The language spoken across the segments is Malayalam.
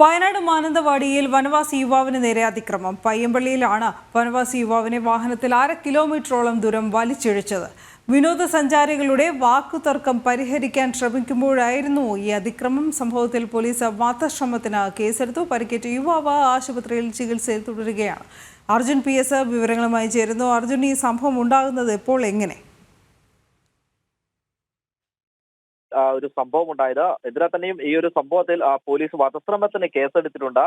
വയനാട് മാനന്തവാടിയിൽ വനവാസി യുവാവിന് നേരെ അതിക്രമം. പയ്യമ്പള്ളിയിലാണ് വനവാസി യുവാവിനെ വാഹനത്തിൽ 1/2 കിലോമീറ്ററോളം ദൂരം വലിച്ചിഴച്ചത്. വിനോദസഞ്ചാരികളുടെ വാക്കുതർക്കം പരിഹരിക്കാൻ ശ്രമിക്കുമ്പോഴായിരുന്നു ഈ അതിക്രമം. സംഭവത്തിൽ പോലീസ് വധശ്രമത്തിന് കേസെടുത്തു. പരിക്കേറ്റ യുവാവ് ആശുപത്രിയിൽ ചികിത്സയിൽ തുടരുകയാണ്. അർജുൻ PS വിവരങ്ങളുമായി ചേരുന്നു. അർജുൻ, ഈ സംഭവം ഉണ്ടാകുന്നത് എപ്പോൾ, എങ്ങനെ? ഒരു സംഭവം ഉണ്ടായത്. ഇതിനെ തന്നെയും ഈ ഒരു സംഭവത്തിൽ പോലീസ് വധശ്രമത്തിന് കേസെടുത്തിട്ടുണ്ട്.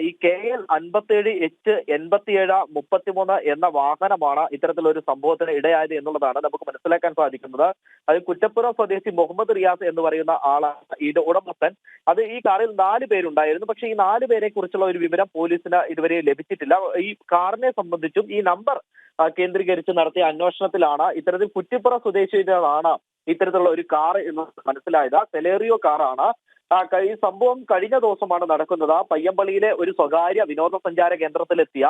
ഈ KL 57H8733 എന്ന വാഹനമാണ് ഇത്തരത്തിലൊരു സംഭവത്തിന് ഇടയായത് എന്നുള്ളതാണ് നമുക്ക് മനസ്സിലാക്കാൻ സാധിക്കുന്നത്. അത് കുറ്റപ്പുറം സ്വദേശി മുഹമ്മദ് റിയാസ് എന്ന് പറയുന്ന ആളാണ് ഇതിന്റെ ഉടമസ്ഥൻ. അത് ഈ കാറിൽ 4 പേരുണ്ടായിരുന്നു. പക്ഷേ ഈ 4 പേരെ കുറിച്ചുള്ള ഒരു വിവരം പോലീസിന് ഇതുവരെ ലഭിച്ചിട്ടില്ല. ഈ കാറിനെ സംബന്ധിച്ചും ഈ നമ്പർ കേന്ദ്രീകരിച്ച് നടത്തിയ അന്വേഷണത്തിലാണ് ഇത്തരത്തിൽ കുറ്റിപ്പുറം സ്വദേശികളാണ് ഇത്തരത്തിലുള്ള ഒരു കാർ എന്ന് മനസ്സിലായത്. സെലേറിയോ കാറാണ്. ഈ സംഭവം കഴിഞ്ഞ ദിവസമാണ് നടക്കുന്നത്. പയ്യമ്പള്ളിയിലെ ഒരു സ്വകാര്യ വിനോദസഞ്ചാര കേന്ദ്രത്തിലെത്തിയ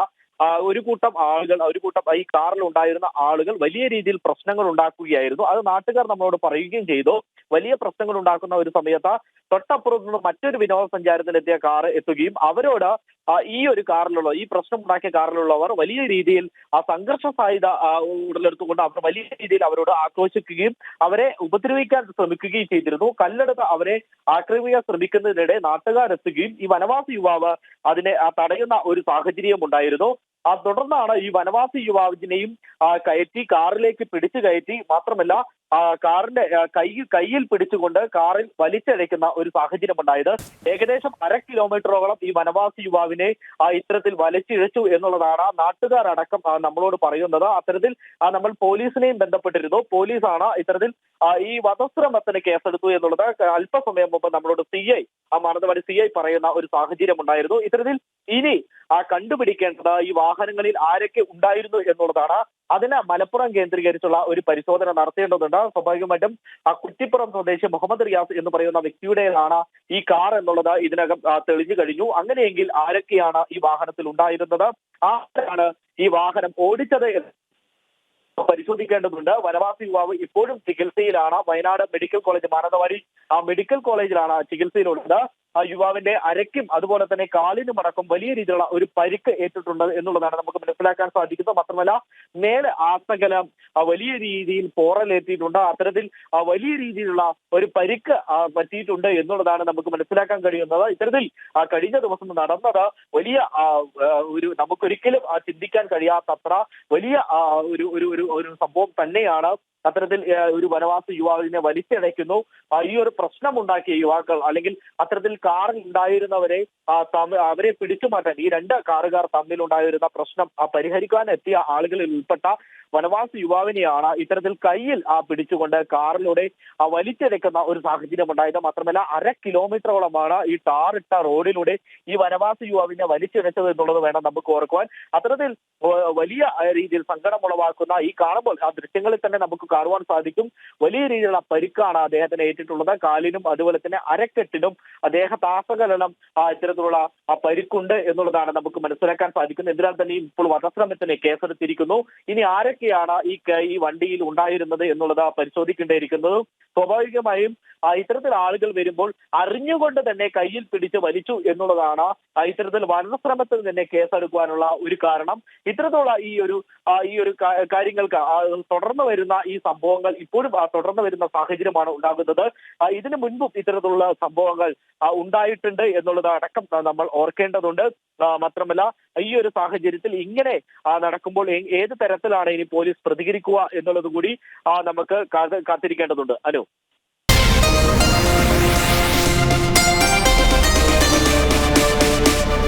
ഒരു കൂട്ടം ഈ കാറിൽ ഉണ്ടായിരുന്ന ആളുകൾ വലിയ രീതിയിൽ പ്രശ്നങ്ങൾ ഉണ്ടാക്കുകയായിരുന്നു. അത് നാട്ടുകാർ നമ്മളോട് പറയുകയും ചെയ്തു. വലിയ പ്രശ്നങ്ങൾ ഉണ്ടാക്കുന്ന ഒരു സമയത്ത് തൊട്ടപ്പുറത്ത് നിന്ന് മറ്റൊരു വിനോദസഞ്ചാരത്തിലെത്തിയ കാർ എത്തുകയും അവരോട് ഈ പ്രശ്നം ഉണ്ടാക്കിയ കാറിലുള്ളവർ വലിയ രീതിയിൽ സംഘർഷ സാധ്യത ഉടലെടുത്തുകൊണ്ട് അവർ വലിയ രീതിയിൽ അവരോട് ആക്രോശിക്കുകയും അവരെ ഉപദ്രവിക്കാൻ ശ്രമിക്കുകയും ചെയ്തിരുന്നു. കല്ലെടുത്ത് അവരെ ആക്രമിക്കാൻ ശ്രമിക്കുന്നതിനിടെ നാട്ടുകാരെത്തുകയും ഈ വനവാസി യുവാവ് അതിനെ തടയുന്ന ഒരു സാഹചര്യം ഉണ്ടായിരുന്നു. തുടർന്നാണ് ഈ വനവാസി യുവാവിനെയും കാറിലേക്ക് പിടിച്ചു കയറ്റി, മാത്രമല്ല കാറിന്റെ കയ്യിൽ പിടിച്ചുകൊണ്ട് കാറിൽ വലിച്ചഴയ്ക്കുന്ന ഒരു സാഹചര്യം ഉണ്ടായത്. ഏകദേശം 1/2 കിലോമീറ്ററോളം ഈ വനവാസി യുവാവിനെ ഇത്തരത്തിൽ വലിച്ചിഴച്ചു എന്നുള്ളതാണ് നാട്ടുകാരടക്കം നമ്മളോട് പറയുന്നത്. അത്തരത്തിൽ നമ്മൾ പോലീസിനെയും ബന്ധപ്പെട്ടിരുന്നു. പോലീസാണ് ഇത്തരത്തിൽ ഈ വധശ്രമത്തിന് കേസെടുത്തു എന്നുള്ളത് അല്പസമയം മുമ്പ് നമ്മളോട് മാനന്തവാടി CI പറയുന്ന ഒരു സാഹചര്യം ഉണ്ടായിരുന്നു. ഇത്തരത്തിൽ ഇനി കണ്ടുപിടിക്കേണ്ടത് ഈ വാഹനങ്ങളിൽ ആരൊക്കെ ഉണ്ടായിരുന്നു എന്നുള്ളതാണ്. അതിന് മലപ്പുറം കേന്ദ്രീകരിച്ചുള്ള ഒരു പരിശോധന നടത്തേണ്ടതുണ്ട്. സ്വാഭാവികമായിട്ടും കുറ്റിപ്പുറം സ്വദേശി മുഹമ്മദ് റിയാസ് എന്ന് പറയുന്ന വ്യക്തിയുടേതാണ് ഈ കാർ എന്നുള്ളത് ഇതിനകം തെളിഞ്ഞു കഴിഞ്ഞു. അങ്ങനെയെങ്കിൽ ആരൊക്കെയാണ് ഈ വാഹനത്തിൽ ഉണ്ടായിരുന്നത്, ആരാണ് ഈ വാഹനം ഓടിച്ചത് പരിശോധിക്കേണ്ടതുണ്ട്. വനവാസി യുവാവ് ഇപ്പോഴും ചികിത്സയിലാണ്. Wayanad medical college, Mananthavady medical കോളേജിലാണ് ചികിത്സയിലുള്ളത്. യുവാവിന്റെ അരയ്ക്കും അതുപോലെ തന്നെ കാലിനുമടക്കം വലിയ രീതിയിലുള്ള ഒരു പരിക്ക് ഏറ്റിട്ടുണ്ട് എന്നുള്ളതാണ് നമുക്ക് മനസ്സിലാക്കാൻ സാധിക്കുന്നത്. മാത്രമല്ല മേലെ ആസകലം വലിയ രീതിയിൽ പോറലേറ്റിയിട്ടുണ്ട്. അത്തരത്തിൽ വലിയ രീതിയിലുള്ള ഒരു പരിക്ക് പറ്റിയിട്ടുണ്ട് എന്നുള്ളതാണ് നമുക്ക് മനസ്സിലാക്കാൻ കഴിയുന്നത്. ഇത്തരത്തിൽ കഴിഞ്ഞ ദിവസം നടന്നത് വലിയ നമുക്കൊരിക്കലും ചിന്തിക്കാൻ കഴിയാത്തത്ര വലിയ ഒരു സംഭവം തന്നെയാണ്. അത്തരത്തിൽ ഒരു വനവാസി യുവാവിനെ വലിച്ചടയ്ക്കുന്നു. ഈ ഒരു പ്രശ്നമുണ്ടാക്കിയ യുവാക്കൾ, അല്ലെങ്കിൽ അത്തരത്തിൽ കാറിൽ ഉണ്ടായിരുന്നവരെ അവരെ പിടിച്ചു മാറ്റാൻ ഈ 2 കാറുകാർ തമ്മിലുണ്ടായിരുന്ന പ്രശ്നം പരിഹരിക്കാൻ എത്തിയ ആളുകളിൽ ഉൾപ്പെട്ട വനവാസി യുവാവിനെയാണ് ഇത്തരത്തിൽ കയ്യിൽ പിടിച്ചുകൊണ്ട് കാറിലൂടെ വലിച്ചെടുക്കുന്ന ഒരു സാഹചര്യം ഉണ്ടായത്. മാത്രമല്ല 1/2 കിലോമീറ്ററോളമാണ് ഈ ടാറിട്ട റോഡിലൂടെ ഈ വനവാസി യുവാവിനെ വലിച്ചിഴച്ചത് എന്നുള്ളത് വേണം നമുക്ക് ഓർക്കുവാൻ. അത്തരത്തിൽ വലിയ രീതിയിൽ സങ്കടമുളവാക്കുന്ന ഈ കാണുമ്പോൾ ആ ദൃശ്യങ്ങളിൽ തന്നെ നമുക്ക് കാണുവാൻ സാധിക്കും. വലിയ രീതിയിലുള്ള പരിക്കാണ് അദ്ദേഹത്തിന് ഏറ്റിട്ടുള്ളത്. കാലിനും അതുപോലെ തന്നെ അരക്കെട്ടിനും ദേഹത്താസകലനം ഇത്തരത്തിലുള്ള പരിക്കുണ്ട് എന്നുള്ളതാണ് നമുക്ക് മനസ്സിലാക്കാൻ സാധിക്കുന്നത്. എന്തിനാൽ തന്നെ ഇപ്പോൾ വധശ്രമത്തിന് കേസെടുത്തിരിക്കുന്നു. ഇനി ആരൊക്കെയാണ് ഈ വണ്ടിയിൽ ഉണ്ടായിരുന്നത് എന്നുള്ളത് പരിശോധിക്കേണ്ടിയിരിക്കുന്നത്. സ്വാഭാവികമായും ഇത്തരത്തിൽ ആളുകൾ വരുമ്പോൾ അറിഞ്ഞുകൊണ്ട് തന്നെ കയ്യിൽ പിടിച്ച് വലിച്ചു എന്നുള്ളതാണ് ഇത്തരത്തിൽ വധശ്രമത്തിൽ തന്നെ കേസെടുക്കുവാനുള്ള ഒരു കാരണം. ഇത്തരത്തിലുള്ള ഈ ഒരു കാര്യങ്ങൾക്ക് തുടർന്ന് വരുന്ന ഈ സംഭവങ്ങൾ ഇപ്പോഴും തുടർന്ന് വരുന്ന സാഹചര്യമാണ് ഉണ്ടാകുന്നത്. ഇതിനു മുൻപും ഇത്തരത്തിലുള്ള സംഭവങ്ങൾ ഉണ്ടായിട്ടുണ്ട് എന്നുള്ളത് അടക്കം നമ്മൾ ഓർക്കേണ്ടതുണ്ട്. മാത്രമല്ല ഈ ഒരു സാഹചര്യത്തിൽ ഇങ്ങനെ നടക്കുമ്പോൾ ഏത് തരത്തിലാണ് ഇനി പോലീസ് പ്രതികരിക്കുക എന്നുള്ളത് കൂടി നമുക്ക് കാത്തിരിക്കേണ്ടതുണ്ട്.